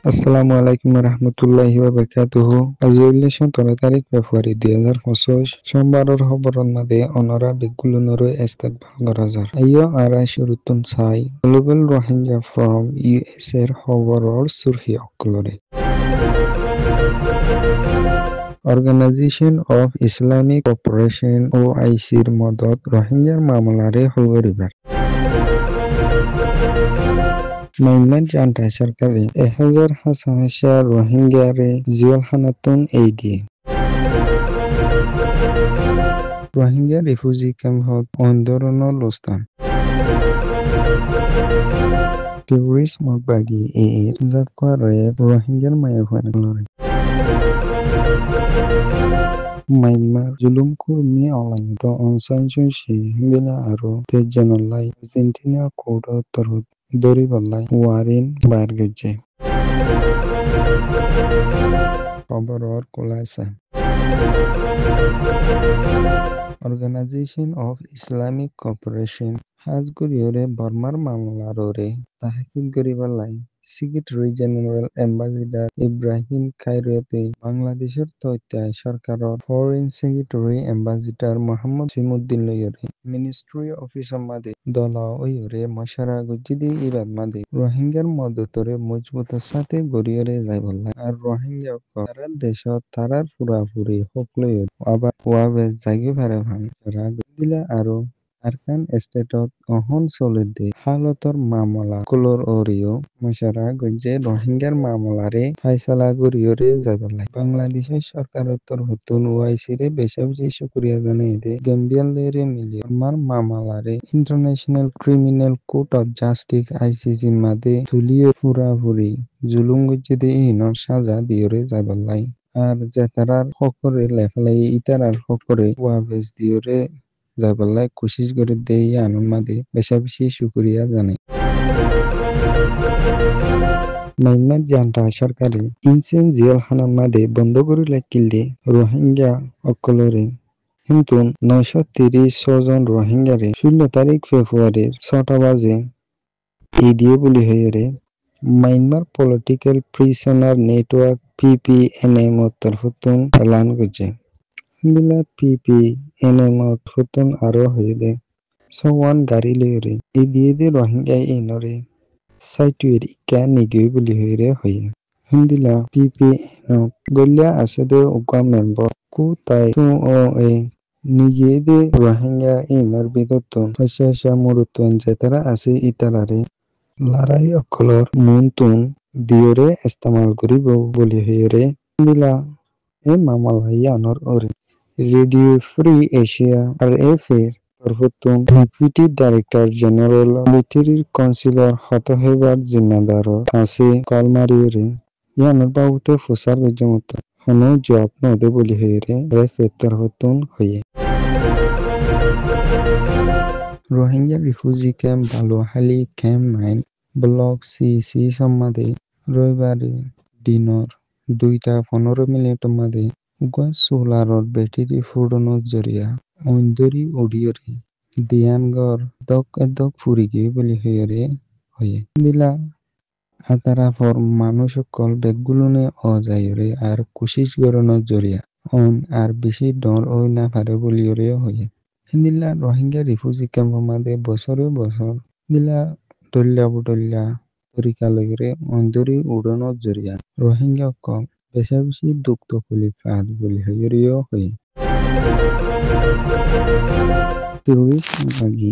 Assalamualaikum warahmatullahi wabarakatuh. আজি 13 তারিখ ফেব্রুয়ারি 2025 সোমবারের খবরের মাঝে অনরা বেগুলুনরে এস্তাক ভাগরাজার আইয় আড়াই শুরুতুন সাই গ্লোবাল রোহিঙ্গা ফ্রম ইউএস এর খবরের সুরহি অকলরে অর্গানাইজেশন অফ ইসলামিক কোঅপারেশন ওআইসির মদত রোহিঙ্গার মামলারে হল করিবার মাইনমার জান্তা সরকারে 1000 হাসা রোহিঙ্গারে জিয়ালখানাতুন এই দিয়ে রোহিঙ্গা রিফিউজি ক্যাম্পত অন্দরনৰ লস্তান টেররিস্ট মগবাগি এর জাকোয়া রেপ রোহিঙ্গার মায়াভানলরে মাইনমার জুলুম কুর্মি অলাইত অনসাইনসুন সি হিন্দিনা আরো তেজনলাই আর্জেন্টিনা কোড তরুদ দরি বল্লাই ওয়ারিন বাইর গেছে খবর और खुलासा অর্গানাইজেশন অফ ইসলামিক কোঅপারেশন হাজগুড়িয়রে বর্মার মামলাররে তাহাকিক করিবালাই সেক্রেটারি জেনারেল এম্বাসিডার ইব্রাহিম খায়রতে বাংলাদেশের তথ্য সরকারের ফরেন সেক্রেটারি এম্বাসিডার মোহাম্মদ সিমুদ্দিন লইয়রে মিনিস্ট্রি অফিসার মাদে দলা ওইরে মশারা গুজিদি ইবাদ মাদে রোহিঙ্গার মদতরে মজবুতের সাথে গড়িয়রে যাইবল্লাই আর রোহিঙ্গা তারা দেশত তারার পুরাপুরি হকলই আবার ওয়াবে জাগি পারে ভাঙ রাগ দিলা আরো আরকান স্টেটত অহন চলে দে হালতর মামলা কুলর ওরিও মশারা গজ্জে রোহিঙ্গার মামলারে ফাইসালা গরিয়রে যাইবল্লাই বাংলাদেশের সরকারের তরফতুন ওআইসি রে বেশি বেশি শুকরিয়া জানাই দে গাম্বিয়ান লেরে মিলিয়ে আমার মামলারে international criminal court of justice ICC মাদে তুলিয়ে পুরাপুরি জুলুম গজ্জে দে ইনর সাজা দিয়রে যাইবল্লাই আর জেতারার হকরে লেফালাই ইতারার হকরে ওয়াবেস দিয়রে যাইবল্লাই কোশিশ করে দেই আনন্দ মাদে বেশি বেশি শুকরিয়া জানাই মাইনমার জান্তা সরকারে ইনসেন জিয়ালখানার মাদে বন্ধ করে লাকিলে রোহিঙ্গা অকলরে কিন্তু 936 জন রোহিঙ্গারে 16 তারিখ ফেব্রুয়ারির 6টা বাজে এই দিয়ে বলি হইরে মাইনমার পলিটিক্যাল প্রিজনার নেটওয়ার্ক পিপিএনএম তরফতুন এলান করছে দিলা পিপিএনএম তরফতুন আরো হয়ে দে সওয়ান গাড়ি লইরে এই দিয়ে দে রোহিঙ্গা ইনরে সাইটুয়ের ইকা নিগিয়ে বলি হইরে হয়ে হিন্দিলা পিপিএনএম গলিয়া আছে দে উকা মেম্বার কু তাই তু ও এ নিগিয়ে দে রোহিঙ্গা ইনর বিদতন হসা মুরুতন যেতারা আছে ইতালারে লড়াই অকলর মুনতুন দিয়রে ইস্তেমাল করিব বলি হইরে দিলা এ মামলাই আনর ওরে radio free Asia R F এর তরফতুন deputy director general military counsellor হত হইবার জিম্মাদার আছে কলমারিয়রে ইয়ানর বাবুতে ফুসার গজমত হনো জব নদে বলি হইরে এফ এর তরফতুন হইয়ে Rohingya refugee camp Balukhali camp 9 block C সম্মাদে রবিবারে দিনর 2:15 মাদে উগা সোলারর ব্যাটারি ফুডনের জরিয়া অন্দরি ওডিয়রে দিয়ানগর দক ফুরি গিয়ে বলি হইরে হয়ে দিলা আতারা ফর মানুষ সকল বেগগুলোনে অজায়রে আর কোশিশ গরনের জরিয়া অন আর বেশি ডর ওই না পারে বলিয়রে হয়ে দিলা রোহিঙ্গা রিফিউজি ক্যাম্প মাদে বছরে বছর দিলা দল্যা তরিকা লইরে অন্দরি উড়নের জরিয়া রোহিঙ্গা কম বেশি বেশি দুঃখ তকলি ফাদ বলি হইরিও হয়ে টেররিস্ট মগবাগি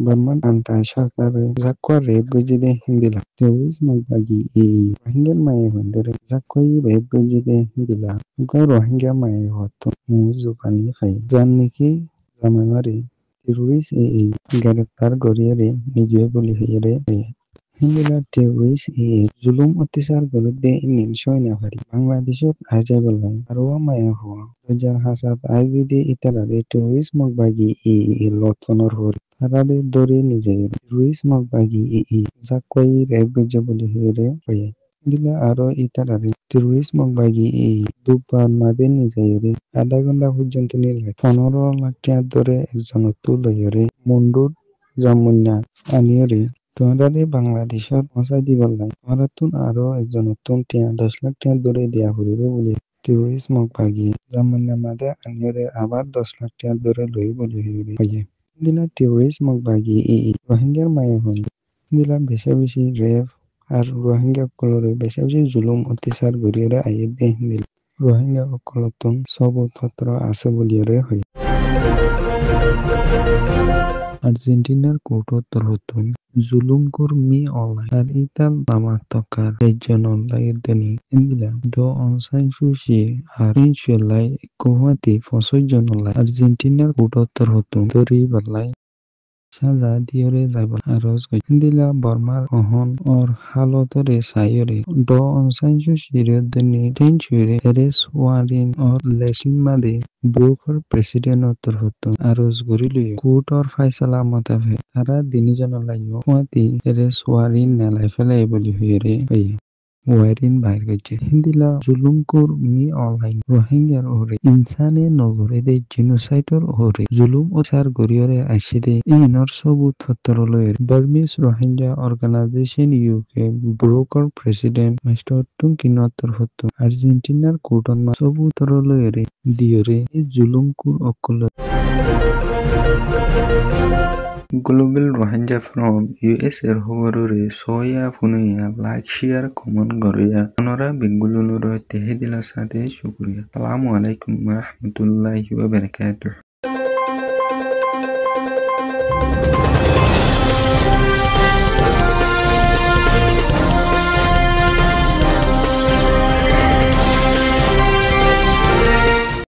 বর্মান আন্তা সরকারে জাকোয়া রেপ গজিদে হিন্দিলা টেররিস্ট মগবাগি রোহিঙ্গা মায়ে হন্দরে জাকোয়াই রেপ গজিদে হিন্দিলা উগা রোহিঙ্গা মায়ে হত মু জুপানি খাই জান নাকি জামানারে টেররিস্ট গ্রেপ্তার গরিয়ারে নিগে বলি হইরে হিন্দিলা টেররিস্ট জুলুম অত্যাচার বিরুদ্ধে নির্ণয় না পারি বাংলাদেশত আজাই বললাই আর মায়া হওয়া 2007 আইবিডি ইতালারে টেররিস্ট মগবাগি লক্ষণর হরি তারারে দরে নিজে টেররিস্ট মগবাগি জাকোয়াই রেপ গজে বলি হইরে হয়ে দিলা আরো ইতালারে টেররিস্ট মগবাগি দুবার মাদে নিজে আধা ঘন্টা পর্যন্ত নিলে 15 লাখ টাকা ধরে একজন তুলরে মুন্ডুর জামুন্না আনিয়রে তোমারে বাংলাদেশত পৌঁছাই দিবলাই তোমারাতুন আরো একজনতুন 10 লাখ টাকা ধরে দিয়া ফুরিব বলি টেরোরিস্ট মক ভাগি জামান্না মাদে আনিয়রে আবার 10 লাখ টাকা ধরে লই বলি হইয়ে দিলা টেরোরিস্ট মক ভাগি রোহিঙ্গার মায়ে হন দিলা বেশি বেশি রেপ আর রোহিঙ্গা কলরে বেশি বেশি জুলুম অত্যাচার গরিয়রে আইয়ে দে দিল রোহিঙ্গা অকলতুন সবুজ পত্র আছে বলিয়রে হই আর্জেন্টিনার কোর্টত তরহতুন জুলুমকুর মি অলাই আর ইতাল লামাক তকার একজন অনলাইয়ের দেনি ইন্দিলা ড অনসাইন সুশি আর ইনশুয়েলাই গুয়াহাটি 65 জন অলাই আর্জেন্টিনার কোর্টত তরহতুন দরি বালাই সাজা দিয়রে যাইবল আরজ দিলা বর্মার অহন অর হালতরে সাইরে ড অনসাইন সুশির দেনি টেন ছুইরে এরেস ওয়ারিন অর লেসিং মাদে BROUK president তরহতুন Araz গরিলি court or ফাইসালা মোতাবেক তারা দিনিজন লাইও কুয়াতি এরেস ওয়ারিন নেলাই ফেলাই বলি হইরে ওয়ারিন বাইর গেছে হিন্দিলা জুলুমকুর মি অনলাইন রোহিঙ্গার ওরে ইনসানে নগরে দে জিনোসাইটর ওরে জুলুম ও সার গরিয়রে আইসে দে ইনর সবুত ফত্তর লয়ের Burmese Rohingya organisation UK BROUK president mister টুঙ্কিনতর হত্ত আর্জেন্টিনার কোর্টন মা সবুতর লয়েরে দিয়রে এই জুলুমকুর অকল Global Rohingya from US-এর খবররে সয়া ফুনুইয়া লাইক শেয়ার কমেন্ট গরিয়া অনরা বেঙ্গুলুনুর তেহে দিলা সাথে শুকরিয়া আসসালামু আলাইকুম ওয়া রাহমাতুল্লাহি ওয়া বারাকাতুহু।